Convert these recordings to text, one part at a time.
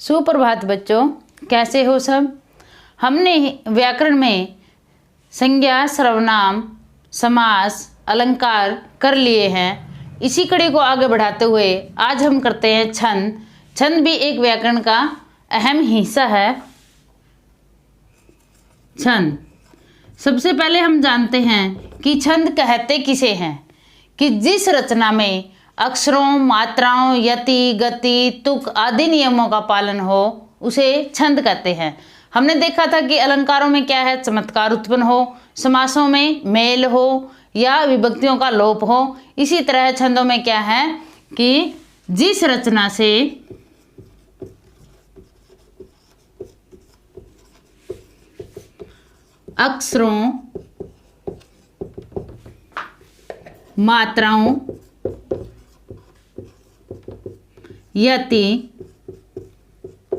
सुप्रभात बच्चों, कैसे हो सब। हमने व्याकरण में संज्ञा, सर्वनाम, समास, अलंकार कर लिए हैं। इसी कड़ी को आगे बढ़ाते हुए आज हम करते हैं छंद। छंद भी एक व्याकरण का अहम हिस्सा है। छंद सबसे पहले हम जानते हैं कि छंद कहते किसे हैं, कि जिस रचना में अक्षरों, मात्राओं, यति, गति, तुक आदि नियमों का पालन हो उसे छंद कहते हैं। हमने देखा था कि अलंकारों में क्या है, चमत्कार उत्पन्न हो, समासों में मेल हो या विभक्तियों का लोप हो। इसी तरह छंदों में क्या है कि जिस रचना से अक्षरों, मात्राओं, यति,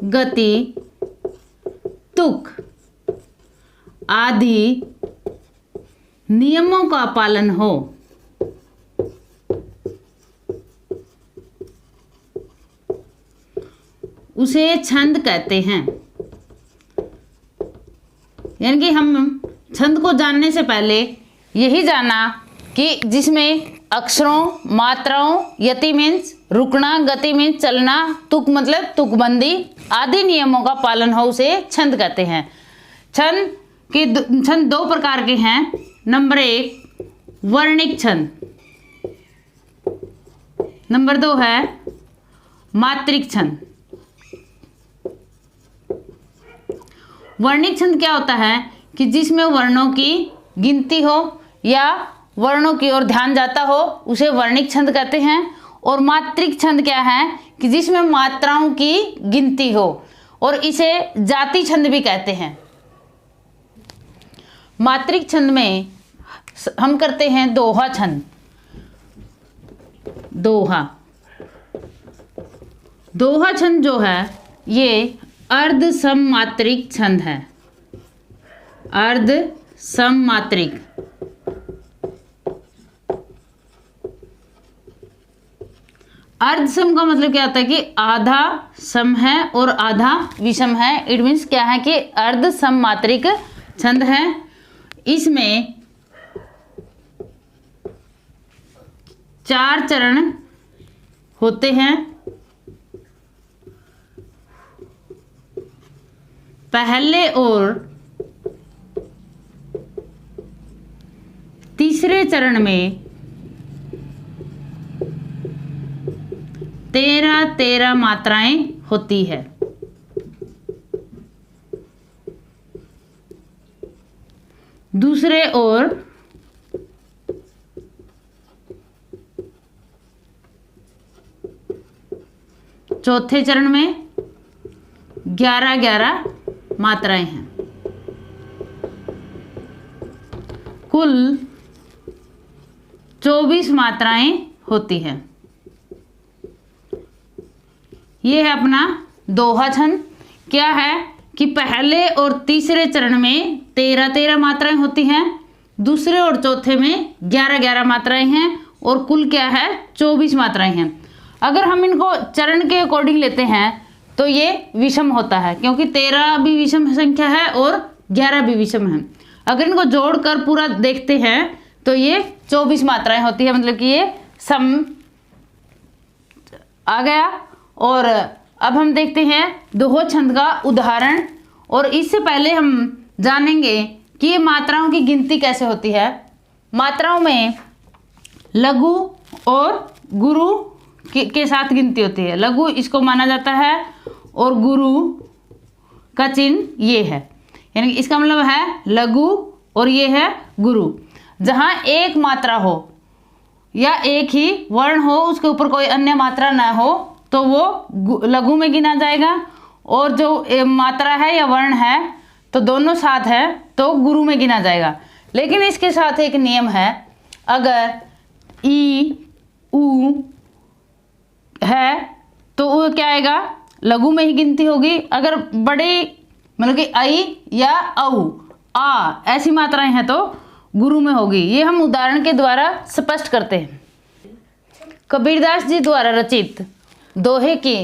गति, तुक आदि नियमों का पालन हो उसे छंद कहते हैं। यानी कि हम छंद को जानने से पहले यही जाना कि जिसमें अक्षरों, मात्राओं, यति मीन्स रुकना, गति मीन्स चलना, तुक मतलब तुकबंदी आदि नियमों का पालन हो उसे छंद कहते हैं। छंद दो प्रकार के हैं। नंबर 1 वर्णिक छंद, नंबर 2 है मात्रिक छंद। वर्णिक छंद क्या होता है कि जिसमें वर्णों की गिनती हो या वर्णों की ओर ध्यान जाता हो उसे वर्णिक छंद कहते हैं। और मात्रिक छंद क्या है कि जिसमें मात्राओं की गिनती हो और इसे जाति छंद भी कहते हैं। मात्रिक छंद में हम करते हैं दोहा छंद। दोहा छंद जो है ये अर्ध सममात्रिक छंद है। अर्ध सममात्रिक, अर्ध सम का मतलब क्या होता है कि आधा सम है और आधा विषम है। इट मीन्स क्या है कि अर्ध सममात्रिक छंद है। इसमें 4 चरण होते हैं। पहले और तीसरे चरण में 13 मात्राएं होती है। दूसरे और चौथे चरण में 11 मात्राएं हैं। कुल 24 मात्राएं होती हैं। ये है अपना दोहा छंद। क्या है कि पहले और तीसरे चरण में 13 मात्राएं होती हैं, दूसरे और चौथे में 11 मात्राएं हैं और कुल क्या है 24 मात्राएं हैं। अगर हम इनको चरण के अकॉर्डिंग लेते हैं तो ये विषम होता है, क्योंकि 13 भी विषम संख्या है और 11 भी विषम है। अगर इनको जोड़कर पूरा देखते हैं तो ये 24 मात्राएं होती है, मतलब कि ये सम आ गया। और अब हम देखते हैं दोहा छंद का उदाहरण। और इससे पहले हम जानेंगे कि ये मात्राओं की गिनती कैसे होती है। मात्राओं में लघु और गुरु के साथ गिनती होती है। लघु इसको माना जाता है और गुरु का चिन्ह ये है, यानी कि इसका मतलब है लघु और ये है गुरु। जहाँ एक मात्रा हो या एक ही वर्ण हो, उसके ऊपर कोई अन्य मात्रा ना हो तो वो लघु में गिना जाएगा, और जो मात्रा है या वर्ण है तो दोनों साथ है तो गुरु में गिना जाएगा। लेकिन इसके साथ एक नियम है, अगर ई ऊ है तो वो क्या आएगा, लघु में ही गिनती होगी। अगर बड़े मतलब कि आई या औ आ ऐसी मात्राएं हैं तो गुरु में होगी। ये हम उदाहरण के द्वारा स्पष्ट करते हैं। कबीरदास जी द्वारा रचित दोहे की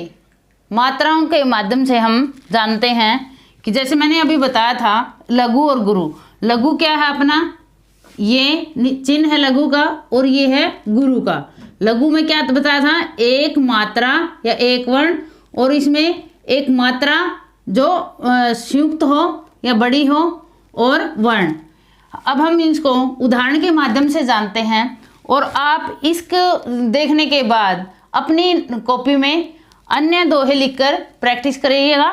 मात्राओं के माध्यम से हम जानते हैं कि जैसे मैंने अभी बताया था लघु और गुरु। लघु क्या है अपना, ये चिन्ह है लघु का और ये है गुरु का। लघु में क्या बताया था, एक मात्रा या एक वर्ण और इसमें एक मात्रा जो संयुक्त हो या बड़ी हो और वर्ण। अब हम इसको उदाहरण के माध्यम से जानते हैं और आप इसको देखने के बाद अपनी कॉपी में अन्य दोहे लिखकर प्रैक्टिस करिएगा।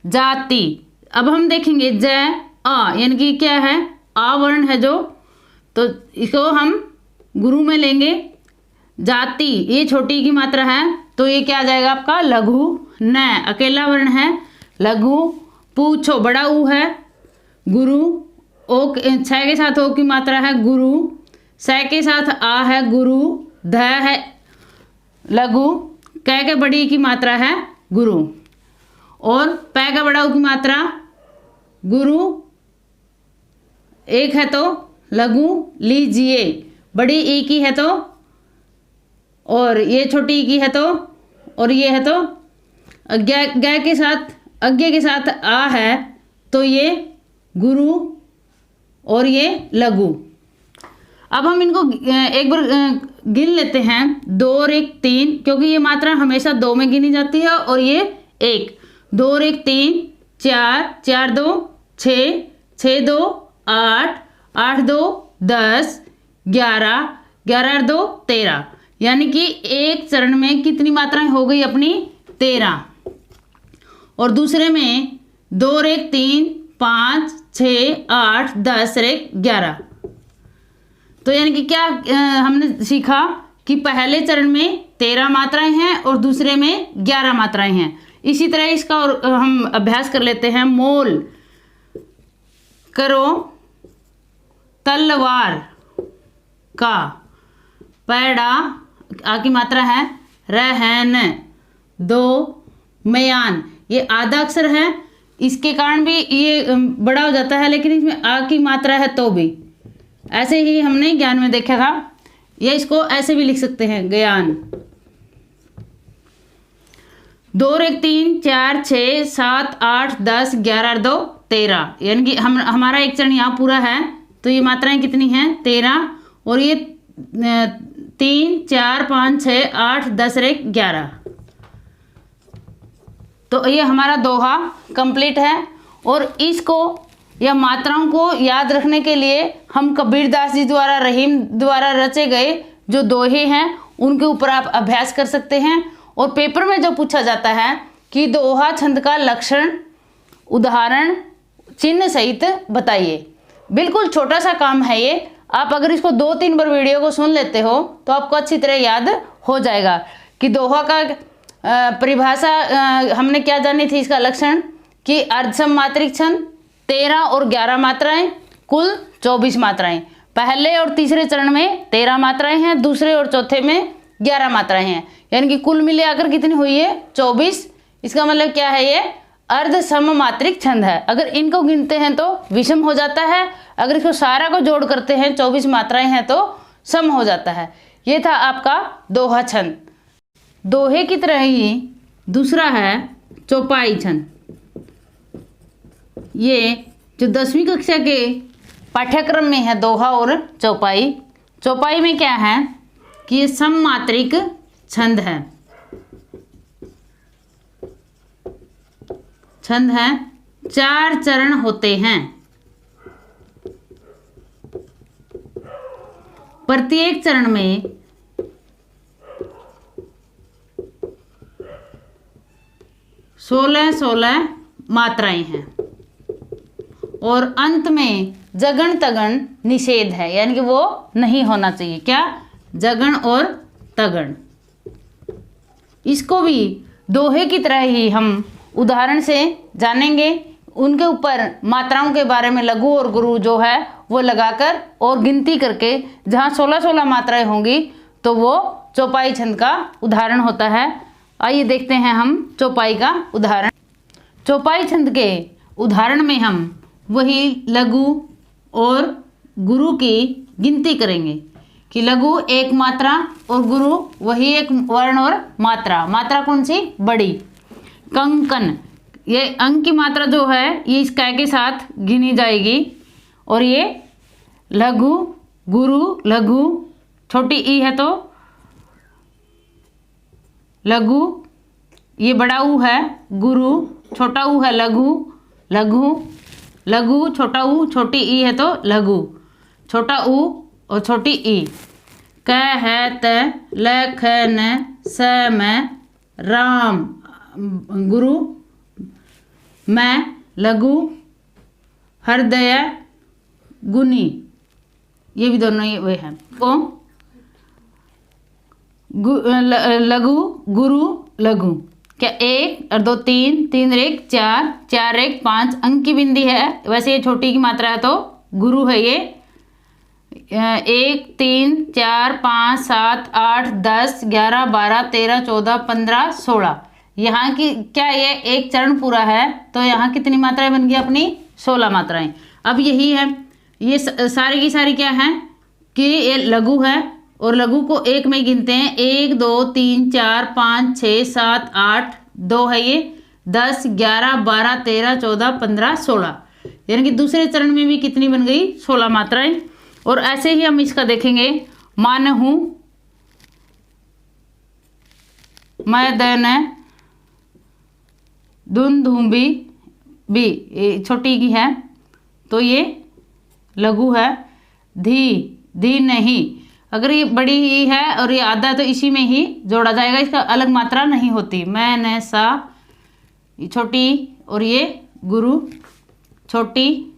जाति, अब हम देखेंगे ज आ यानी कि क्या है, आ वर्ण है जो, तो इसको हम गुरु में लेंगे। जाति ये छोटी की मात्रा है तो ये क्या आ जाएगा आपका लघु। न अकेला वर्ण है लघु। पूछो बड़ा ऊ है गुरु। ओ छ के साथ ओ की मात्रा है गुरु। स के साथ आ है गुरु। ध है लघु। क के बड़ी की मात्रा है गुरु और पै का बड़ा ऊ की मात्रा गुरु। एक है तो लघु। लीजिए बड़ी ई की है तो, और ये छोटी ई की है तो, और ये है तो ग के साथ अज्ञे के साथ आ है तो ये गुरु और ये लघु। अब हम इनको एक बार गिन लेते हैं। 2 और 1 3, क्योंकि ये मात्रा हमेशा 2 में गिनी जाती है और ये 1। 2 और 1 3, 4 4 2 6 6 2 8 8 2 10 11 11 2 13, यानी कि एक चरण में कितनी मात्राएं हो गई अपनी 13। और दूसरे में 2 और 1 3 5 6 8 10 और 1 11। तो यानी कि क्या हमने सीखा कि पहले चरण में 13 मात्राएं हैं और दूसरे में 11 मात्राएं हैं। इसी तरह इसका और हम अभ्यास कर लेते हैं। मोल करो तलवार का, पैड़ा आ की मात्रा है रहन। 2 मयान ये आधा अक्षर है, इसके कारण भी ये बड़ा हो जाता है, लेकिन इसमें आ की मात्रा है तो भी ऐसे ही हमने ज्ञान में देखा था। या इसको ऐसे भी लिख सकते हैं ज्ञान। 2 और 1 3 4 6 7 8 10 11 और 2 13, यानी कि हमारा एक चरण यहाँ पूरा है तो ये मात्राएं कितनी हैं 13, और ये 3 4 5 6 8 10 और 1 11। तो ये हमारा दोहा कंप्लीट है। और इसको या मात्राओं को याद रखने के लिए हम कबीरदास जी द्वारा रहीम द्वारा रचे गए जो दोहे हैं उनके ऊपर आप अभ्यास कर सकते हैं। और पेपर में जो पूछा जाता है कि दोहा छंद का लक्षण उदाहरण चिन्ह सहित बताइए। बिल्कुल छोटा सा काम है ये। आप अगर इसको 2-3 बार वीडियो को सुन लेते हो तो आपको अच्छी तरह याद हो जाएगा कि दोहा का परिभाषा हमने क्या जानी थी। इसका लक्षण कि अर्धसममात्रिक छंद 13 और 11 मात्राएं, कुल 24 मात्राएं। पहले और तीसरे चरण में 13 मात्राएं हैं, दूसरे और चौथे में 11 मात्राएं हैं, यानी कि कुल मिलाकर कितनी हुई है 24। इसका मतलब क्या है, ये अर्धसममात्रिक छंद है। अगर इनको गिनते हैं तो विषम हो जाता है, अगर इसको सारा को जोड़ करते हैं 24 मात्राएं हैं तो सम हो जाता है। ये था आपका दोहा छंद। दोहे की तरह ही दूसरा है चौपाई छंद। ये जो 10वीं कक्षा के पाठ्यक्रम में है दोहा और चौपाई। चौपाई में क्या है कि ये सममात्रिक छंद है। छंद है 4 चरण होते हैं। प्रत्येक चरण में 16-16 मात्राएं हैं और अंत में जगण तगण निषेध है, यानी कि वो नहीं होना चाहिए। क्या, जगण और तगण। इसको भी दोहे की तरह ही हम उदाहरण से जानेंगे। उनके ऊपर मात्राओं के बारे में लघु और गुरु जो है वो लगाकर और गिनती करके जहाँ 16-16 मात्राएं होंगी तो वो चौपाई छंद का उदाहरण होता है। आइए देखते हैं हम चौपाई का उदाहरण। चौपाई छंद के उदाहरण में हम वही लघु और गुरु की गिनती करेंगे कि लघु 1 मात्रा और गुरु वही 1 वर्ण और मात्रा। मात्रा कौन सी, बड़ी। कंकन, ये अंक की मात्रा जो है ये इस कै के साथ गिनी जाएगी। और ये लघु, गुरु, लघु, छोटी ई है तो लघु, ये बड़ा ऊ है गुरु, छोटा ऊ है लघु, लघु, लघु, छोटा ऊ, छोटी ई है तो लघु, छोटा ऊ और छोटी ई। क है त, ल ख न, स म, राम, गुरु, मैं, लघु, हृदय, गुनी, ये भी दोनों ये वे हैं। को लघु, गुरु, लघु, क्या 1 और 2 3, 3 और 1 4, 4 और 1 5 अंक की बिंदी है। वैसे ये छोटी की मात्रा है तो गुरु है ये। 1 3 4 5 7 8 10 11 12 13 14 15 16, यहाँ की क्या ये एक चरण पूरा है तो यहाँ कितनी मात्राएं बन गई अपनी 16 मात्राएं। अब यही है, ये सारी की सारी क्या है कि ये लघु है और लघु को एक में ही गिनते हैं। 1 2 3 4 5 6 7 8, 2 है ये, 10 11 12 13 14 15 16, यानी कि दूसरे चरण में भी कितनी बन गई 16 मात्राएं। और ऐसे ही हम इसका देखेंगे। मानहू, मैदन, धुंधुबी, बी छोटी की है तो ये लघु है। धी, धी नहीं, अगर ये बड़ी ही है और ये आधा तो इसी में ही जोड़ा जाएगा, इसका अलग मात्रा नहीं होती। मैं न सा, ये छोटी और ये गुरु, छोटी,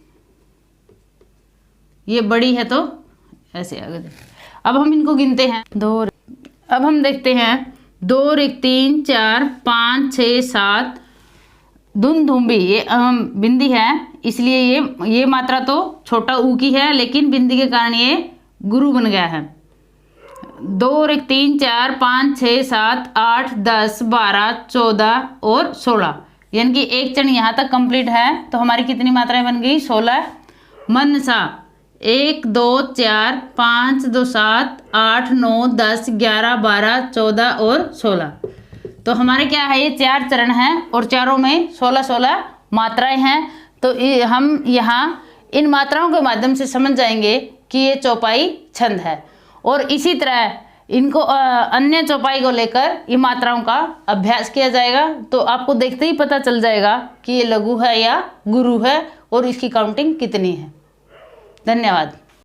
ये बड़ी है तो ऐसे आगे। अब हम इनको गिनते हैं। अब हम देखते हैं 2 1 3 4 5 6 7, धुंधुम्बी, ये बिंदी है इसलिए ये मात्रा तो छोटा ऊ की है, लेकिन बिंदी के कारण ये गुरु बन गया है। 2 1 3 4 5 6 7 8 10 12 14 और 16, यानी कि एक चरण यहाँ तक कंप्लीट है तो हमारी कितनी मात्राएं बन गई 16। मनसा, 1 2 4 5 2 7 8 9 10 11 12 14 और 16, तो हमारे क्या है ये 4 चरण हैं और चारों में 16 16 मात्राएं हैं। तो हम यहाँ इन मात्राओं के माध्यम से समझ जाएंगे कि ये चौपाई छंद है। और इसी तरह इनको अन्य चौपाई को लेकर ये मात्राओं का अभ्यास किया जाएगा, तो आपको देखते ही पता चल जाएगा कि ये लघु है या गुरु है और इसकी काउंटिंग कितनी है। धन्यवाद।